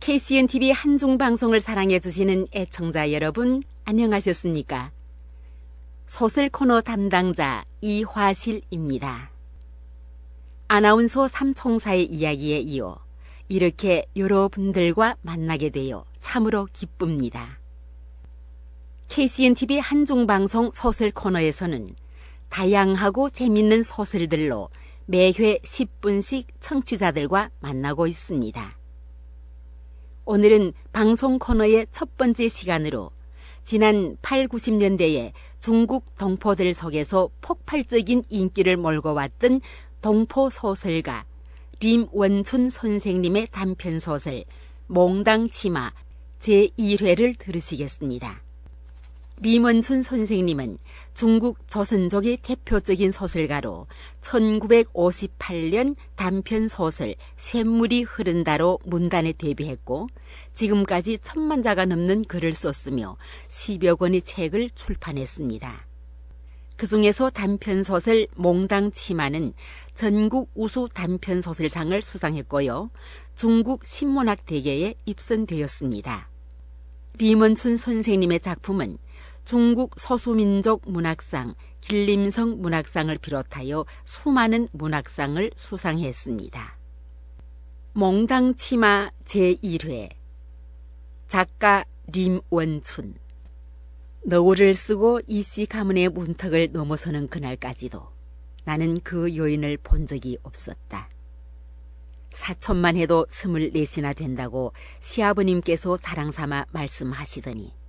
KCNTV 한중방송을 사랑해주시는 애청자 여러분, 안녕하셨습니까? 소설 코너 담당자 이화실입니다. 아나운서 삼총사의 이야기에 이어 이렇게 여러분들과 만나게 되어 참으로 기쁩니다. KCNTV 한중방송 소설 코너에서는 다양하고 재밌는 소설들로 매회 10분씩 청취자들과 만나고 있습니다. 오늘은 방송 코너의 첫 번째 시간으로 지난 8, 90년대에 중국 동포들 속에서 폭발적인 인기를 몰고 왔던 동포 소설가 림원춘 선생님의 단편소설 몽당치마 제1회를 들으시겠습니다. 림원춘 선생님은 중국 조선족의 대표적인 소설가로 1958년 단편소설 쇳물이 흐른다로 문단에 데뷔했고 지금까지 1000만 자가 넘는 글을 썼으며 10여 권의 책을 출판했습니다. 그 중에서 단편소설 몽당치마는 전국 우수 단편소설상을 수상했고요. 중국 신문학 대계에 입선되었습니다. 림원춘 선생님의 작품은 중국 소수민족 문학상, 길림성 문학상을 비롯하여 수많은 문학상을 수상했습니다. 몽당치마 제1회 작가 림원춘. 너울을 쓰고 이씨 가문의 문턱을 넘어서는 그날까지도 나는 그 여인을 본 적이 없었다. 사촌만 해도 24이나 된다고 시아버님께서 자랑삼아 말씀하시더니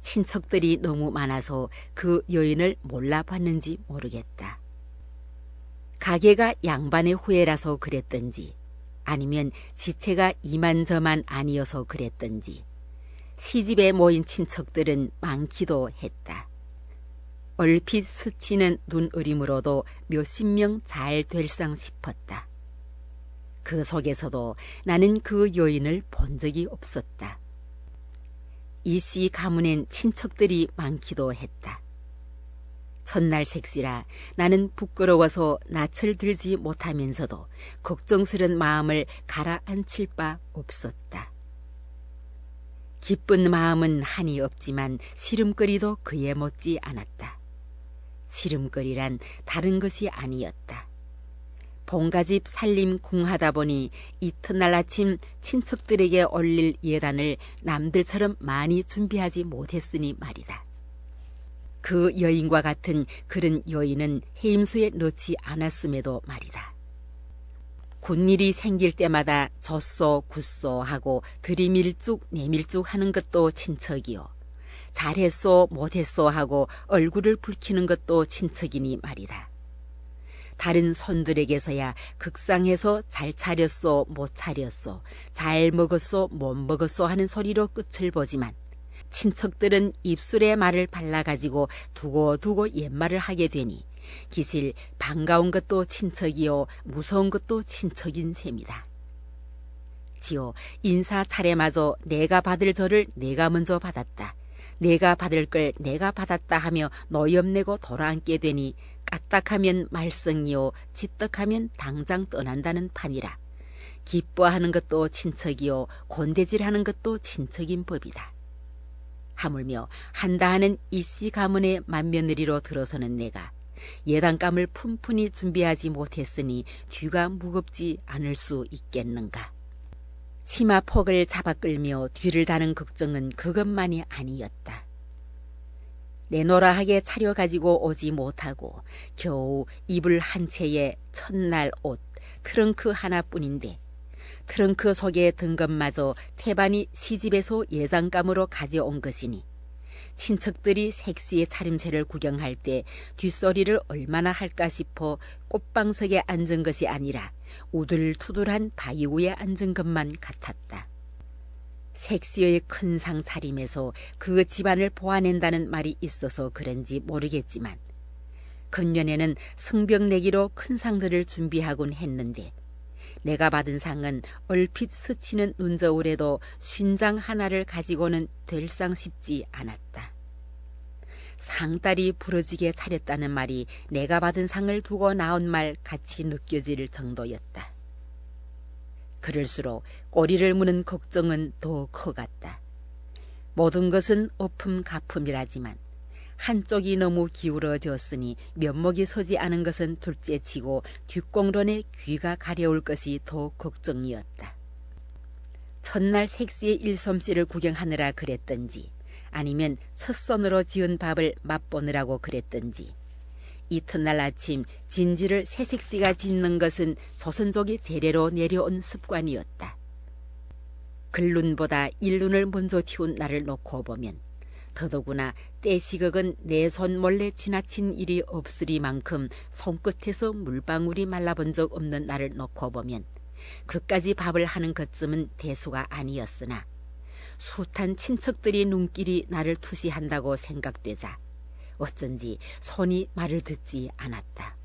친척들이 너무 많아서 그 여인을 몰라봤는지 모르겠다. 가게가 양반의 후예라서 그랬던지 아니면 지체가 이만저만 아니어서 그랬던지 시집에 모인 친척들은 많기도 했다. 얼핏 스치는 눈으림으로도 몇십 명 잘 될상 싶었다. 그 속에서도 나는 그 여인을 본 적이 없었다. 이씨 가문엔 친척들이 많기도 했다. 첫날 색시라 나는 부끄러워서 낯을 들지 못하면서도 걱정스런 마음을 가라앉힐 바 없었다. 기쁜 마음은 한이 없지만 시름거리도 그에 못지 않았다. 시름거리란 다른 것이 아니었다. 본가집 살림 궁하다 보니 이튿날 아침 친척들에게 올릴 예단을 남들처럼 많이 준비하지 못했으니 말이다. 그 여인과 같은 그런 여인은 해임수에 넣지 않았음에도 말이다. 군일이 생길 때마다 줬소 굿소 하고 들이밀쭉 내밀쭉 하는 것도 친척이요. 잘했소 못했소 하고 얼굴을 붉히는 것도 친척이니 말이다. 다른 손들에게서야 극상해서 잘 차렸소 못 차렸소 잘 먹었소 못 먹었소 하는 소리로 끝을 보지만 친척들은 입술에 말을 발라가지고 두고두고 옛말을 하게 되니 기실 반가운 것도 친척이요 무서운 것도 친척인 셈이다. 지요 인사 차례마저 내가 받을 절을 내가 먼저 받았다. 내가 받을 걸 내가 받았다 하며 노염내고 돌아앉게 되니 까딱하면 말썽이요 지떡하면 당장 떠난다는 판이라. 기뻐하는 것도 친척이요 곤대질하는 것도 친척인 법이다. 하물며 한다 하는 이씨 가문의 맏며느리로 들어서는 내가 예단감을 푼푼히 준비하지 못했으니 뒤가 무겁지 않을 수 있겠는가. 치마폭을 잡아 끌며 뒤를 다는 걱정은 그것만이 아니었다. 내노라하게 차려가지고 오지 못하고 겨우 이불 한 채에 첫날 옷, 트렁크 하나뿐인데 트렁크 속에 든 것마저 태반이 시집에서 예장감으로 가져온 것이니 친척들이 색시의 차림새를 구경할 때 뒷소리를 얼마나 할까 싶어 꽃방석에 앉은 것이 아니라 우들투들한 바위 위에 앉은 것만 같았다. 색시의 큰 상 차림에서 그 집안을 보아낸다는 말이 있어서 그런지 모르겠지만 금년에는 성벽내기로 큰 상들을 준비하곤 했는데 내가 받은 상은 얼핏 스치는 눈저울에도 쉰장 하나를 가지고는 될상 싶지 않았다. 상다리 부러지게 차렸다는 말이 내가 받은 상을 두고 나온 말 같이 느껴질 정도였다. 그럴수록 꼬리를 무는 걱정은 더 커갔다. 모든 것은 어품가품이라지만 한쪽이 너무 기울어졌으니 면목이 서지 않은 것은 둘째치고 뒷공론에 귀가 가려울 것이 더 걱정이었다. 첫날 색시의 일솜씨를 구경하느라 그랬던지 아니면 첫손으로 지은 밥을 맛보느라고 그랬던지 이튿날 아침 진지를 새색시가 짓는 것은 조선족이 재래로 내려온 습관이었다. 글눈보다 일눈을 먼저 틔운 나를 놓고 보면 더더구나 때시극은 내 손 몰래 지나친 일이 없으리만큼 손끝에서 물방울이 말라본 적 없는 나를 놓고 보면 그까지 밥을 하는 것쯤은 대수가 아니었으나 숱한 친척들이 눈길이 나를 투시한다고 생각되자 어쩐지 손이 말을 듣지 않았다.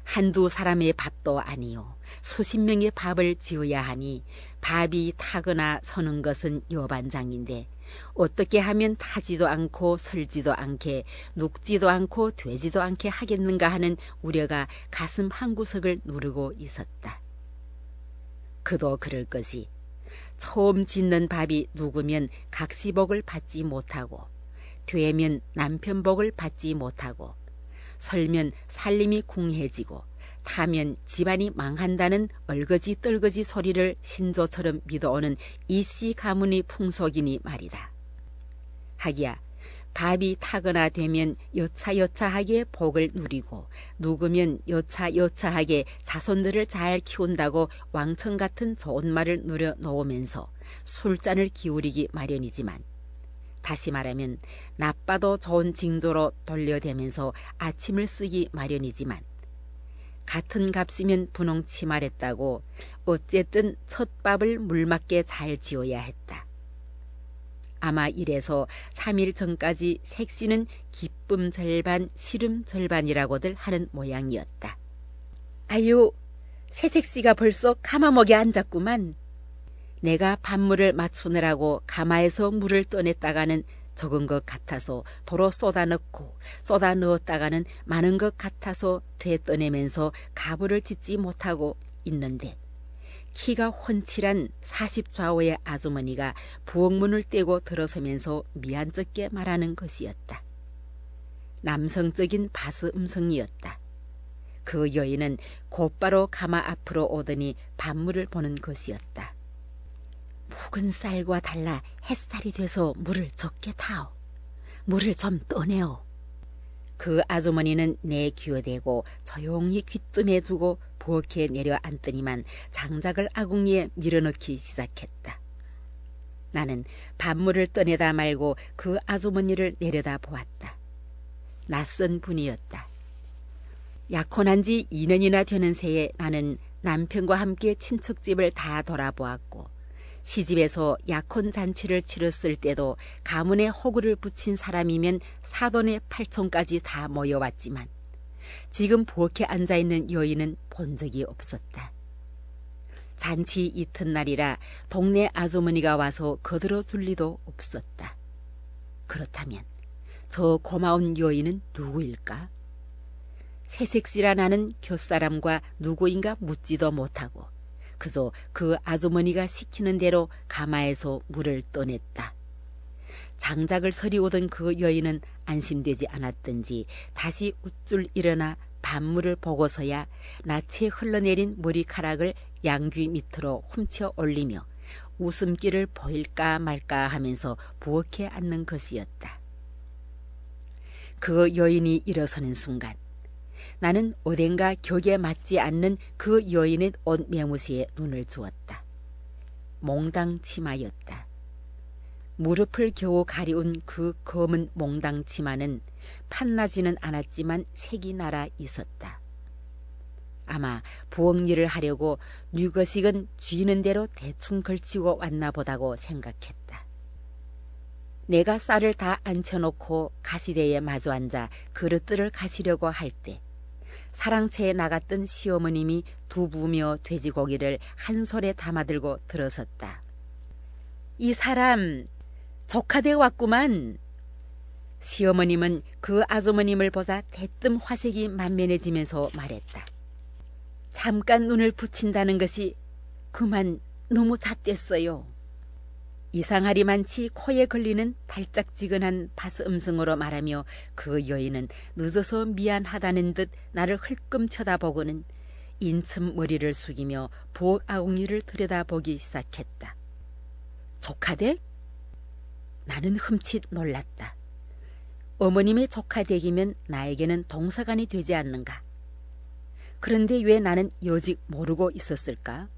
한두 사람의 밥도 아니요 수십 명의 밥을 지어야 하니 밥이 타거나 서는 것은 여반장인데 어떻게 하면 타지도 않고 설지도 않게 눕지도 않고 되지도 않게 하겠는가 하는 우려가 가슴 한구석을 누르고 있었다. 그도 그럴 것이 처음 짓는 밥이 누구면 각시복을 받지 못하고 되면 남편복을 받지 못하고 설면 살림이 궁해지고 타면 집안이 망한다는 얼거지 떨거지 소리를 신조처럼 믿어오는 이씨 가문의 풍속이니 말이다. 하기야 밥이 타거나 되면 여차여차하게 복을 누리고 누구면 여차여차하게 자손들을 잘 키운다고 왕청 같은 좋은 말을 누려 놓으면서 술잔을 기울이기 마련이지만 다시 말하면 나빠도 좋은 징조로 돌려대면서 아침을 쓰기 마련이지만 같은 값이면 분홍치 말했다고 어쨌든 첫 밥을 물맞게 잘 지어야 했다. 아마 이래서 3일 전까지 색시는 기쁨 절반 시름 절반이라고들 하는 모양이었다. 아유, 새색시가 벌써 가마목에 앉았구만. 내가 밥물을 맞추느라고 가마에서 물을 떠냈다가는 적은 것 같아서 도로 쏟아넣고 쏟아 넣었다가는 많은 것 같아서 되떠내면서 가부를 짓지 못하고 있는데 키가 훤칠한 40좌우의 아주머니가 부엌문을 떼고 들어서면서 미안쩍게 말하는 것이었다. 남성적인 바스 음성이었다. 그 여인은 곧바로 가마 앞으로 오더니 밥물을 보는 것이었다. 묵은 쌀과 달라 햇살이 돼서 물을 적게 타오. 물을 좀 떠내오. 그 아주머니는 내 귀어대고 조용히 귀뜸해주고 부엌에 내려앉더니만 장작을 아궁이에 밀어넣기 시작했다. 나는 밥물을 떠내다 말고 그 아주머니를 내려다 보았다. 낯선 분이었다. 약혼한 지 2년이나 되는 새에 나는 남편과 함께 친척집을 다 돌아보았고 시집에서 약혼 잔치를 치렀을 때도 가문에 호구를 붙인 사람이면 사돈의 팔촌까지 다 모여왔지만 지금 부엌에 앉아있는 여인은 본 적이 없었다. 잔치 이튿날이라 동네 아주머니가 와서 거들어줄 리도 없었다. 그렇다면 저 고마운 여인은 누구일까? 새색시라 나는 곁사람과 누구인가 묻지도 못하고 그저 그 아주머니가 시키는 대로 가마에서 물을 떠냈다. 장작을 서리오던 그 여인은 안심되지 않았던지 다시 우쭐 일어나 밥물을 보고서야 낯에 흘러내린 머리카락을 양귀 밑으로 훔쳐 올리며 웃음기를 보일까 말까 하면서 부엌에 앉는 것이었다. 그 여인이 일어서는 순간 나는 어딘가 격에 맞지 않는 그 여인의 옷 매무새에 눈을 주었다. 몽당 치마였다. 무릎을 겨우 가리운 그 검은 몽당 치마는 판나지는 않았지만 색이 날아 있었다. 아마 부엌 일을 하려고 뉴거식은 쥐는 대로 대충 걸치고 왔나 보다고 생각했다. 내가 쌀을 다 앉혀놓고 가시대에 마주 앉아 그릇들을 가시려고 할 때 사랑채에 나갔던 시어머님이 두부며 돼지고기를 한 솔에 담아들고 들어섰다. 이 사람 조카대 왔구만. 시어머님은 그 아주머님을 보자 대뜸 화색이 만면해지면서 말했다. 잠깐 눈을 붙인다는 것이 그만 너무 잣됐어요. 이상하리만치 코에 걸리는 달짝지근한 바스 음성으로 말하며 그 여인은 늦어서 미안하다는 듯 나를 흘끔 쳐다보고는 인참 머리를 숙이며 부엌 아궁이를 들여다보기 시작했다. 조카댁? 나는 흠칫 놀랐다. 어머님의 조카댁이면 나에게는 동사관이 되지 않는가? 그런데 왜 나는 여직 모르고 있었을까?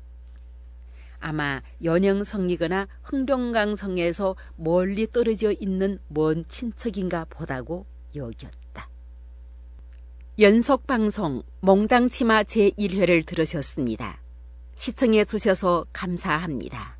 아마 연영성이거나 흥룡강성에서 멀리 떨어져 있는 먼 친척인가 보다고 여겼다. 연속방송 몽당치마 제1회를 들으셨습니다. 시청해 주셔서 감사합니다.